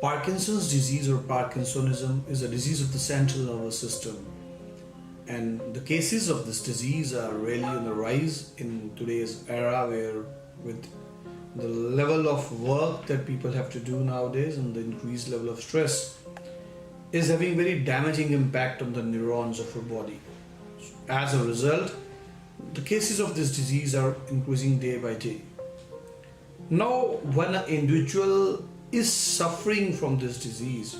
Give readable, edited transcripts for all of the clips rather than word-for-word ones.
Parkinson's disease or Parkinsonism is a disease of the central nervous system, and the cases of this disease are really on the rise in today's era, where with the level of work that people have to do nowadays and the increased level of stress is having very damaging impact on the neurons of our body. As a result, the cases of this disease are increasing day by day. Now, when an individual is suffering from this disease,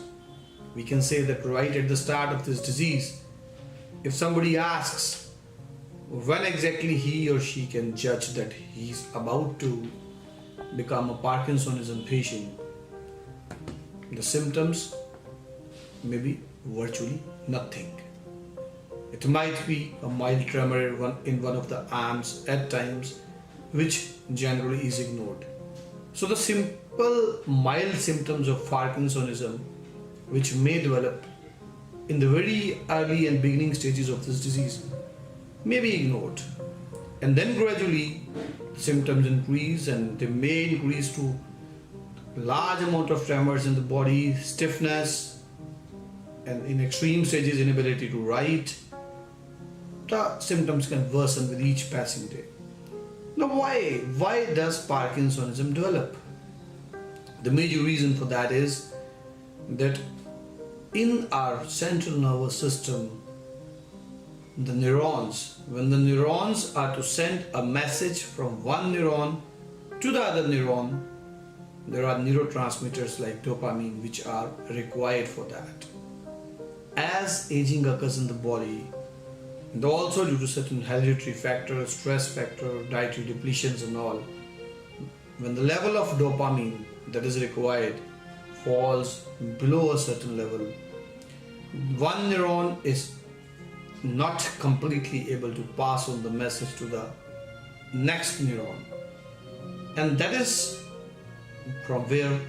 we can say that right at the start of this disease, if somebody asks when exactly he or she can judge that he's about to become a Parkinsonism patient, the symptoms may be virtually nothing. It might be a mild tremor in one of the arms at times, which generally is ignored. So the simple mild symptoms of Parkinsonism, which may develop in the very early and beginning stages of this disease, may be ignored. And then gradually symptoms increase, and they may increase to large amount of tremors in the body, stiffness, and in extreme stages inability to write. The symptoms can worsen with each passing day. Now why does Parkinsonism develop? The major reason for that is that in our central nervous system, the neurons, when the neurons are to send a message from one neuron to the other neuron, there are neurotransmitters like dopamine which are required for that. As aging occurs in the body, and also due to certain hereditary factors, stress factor, dietary depletions and all, when the level of dopamine that is required falls below a certain level, one neuron is not completely able to pass on the message to the next neuron. And that is from where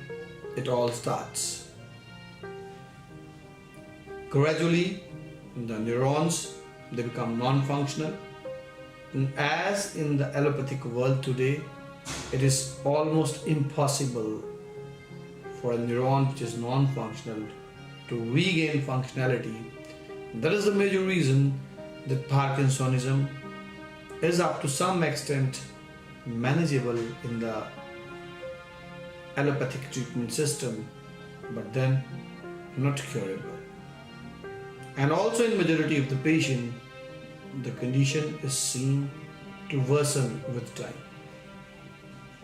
it all starts. Gradually, the neurons, they become non-functional. And as in the allopathic world today, it is almost impossible for a neuron which is non-functional to regain functionality. That is the major reason that Parkinsonism is up to some extent manageable in the allopathic treatment system, but then not curable. And also in majority of the patient, the condition is seen to worsen with time.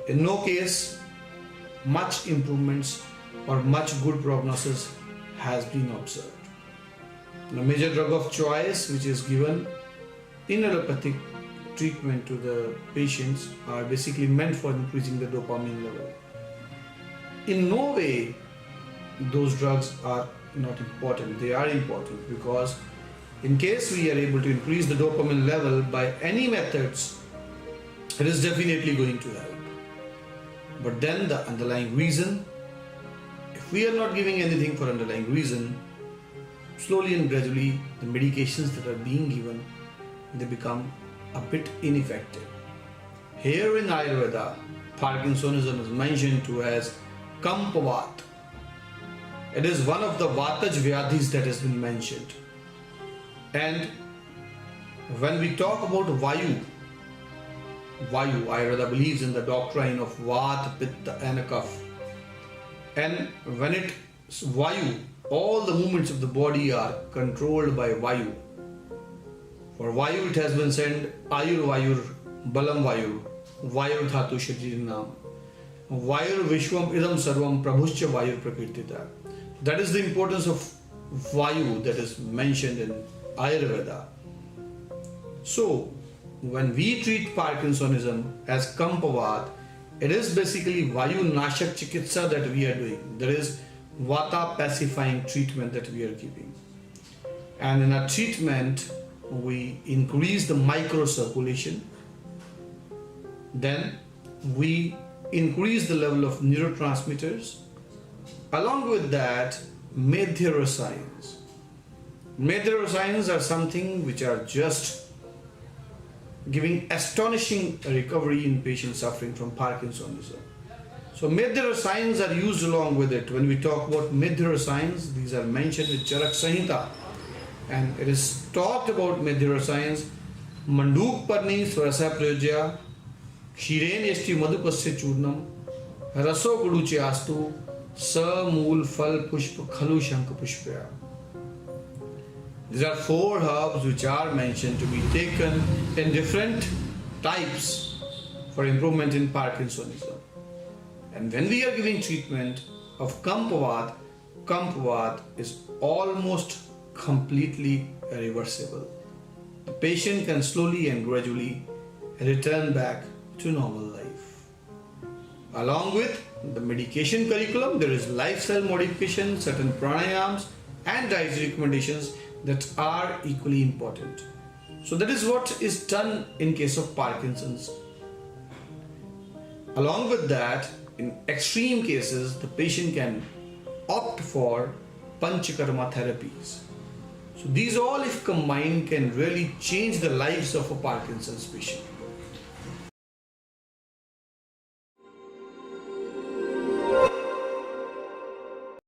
In no case, much improvements or much good prognosis has been observed. The major drug of choice which is given in allopathic treatment to the patients are basically meant for increasing the dopamine level. In no way those drugs are not important. They are important because in case we are able to increase the dopamine level by any methods, it is definitely going to help. But then the underlying reason, if we are not giving anything for underlying reason, slowly and gradually the medications that are being given, they become a bit ineffective. Here in Ayurveda, Parkinsonism is mentioned to as Kampavata. It is one of the Vata Vyadhis that has been mentioned. And when we talk about Vayu, Ayurveda believes in the doctrine of Vata, Pitta and Kapha. And when it's Vayu, all the movements of the body are controlled by Vayu. For Vayu it has been said, Ayur Vayur, Balam Vayur, Vayur Dhatu Shririnam, Vayur Vishwam Idam Sarvam Prabhuscha Vayur Prakritita. That is the importance of Vayu that is mentioned in Ayurveda. So, when we treat Parkinsonism as Kampavata, it is basically Vayu Nashak Chikitsa that we are doing. There is Vata pacifying treatment that we are giving. And in our treatment, we increase the microcirculation. Then we increase the level of neurotransmitters. Along with that, medhyarosines. Medhyarosines are something which are just giving astonishing recovery in patients suffering from Parkinsonism. So Medhya Rasayans are used along with it. When we talk about Medhya Rasayans, these are mentioned in Charak Samhita. And it is talked about Medhya Rasayans. Manduk Parni Swarasa Prayojya, Kshiren Esti Madhupasya Churnam, Raso Guduche Astu, Sa Mool Fal Pushpa Khalu Shanka Pushpaya. These are 4 herbs which are mentioned to be taken in different types for improvement in Parkinsonism. And when we are giving treatment of Kampavata, Kampavata is almost completely reversible. The patient can slowly and gradually return back to normal life. Along with the medication curriculum, there is lifestyle modification, certain pranayams and dietary recommendations that are equally important. So that is what is done in case of Parkinson's. Along with that, in extreme cases, the patient can opt for Panchakarma therapies. So these all, if combined, can really change the lives of a Parkinson's patient.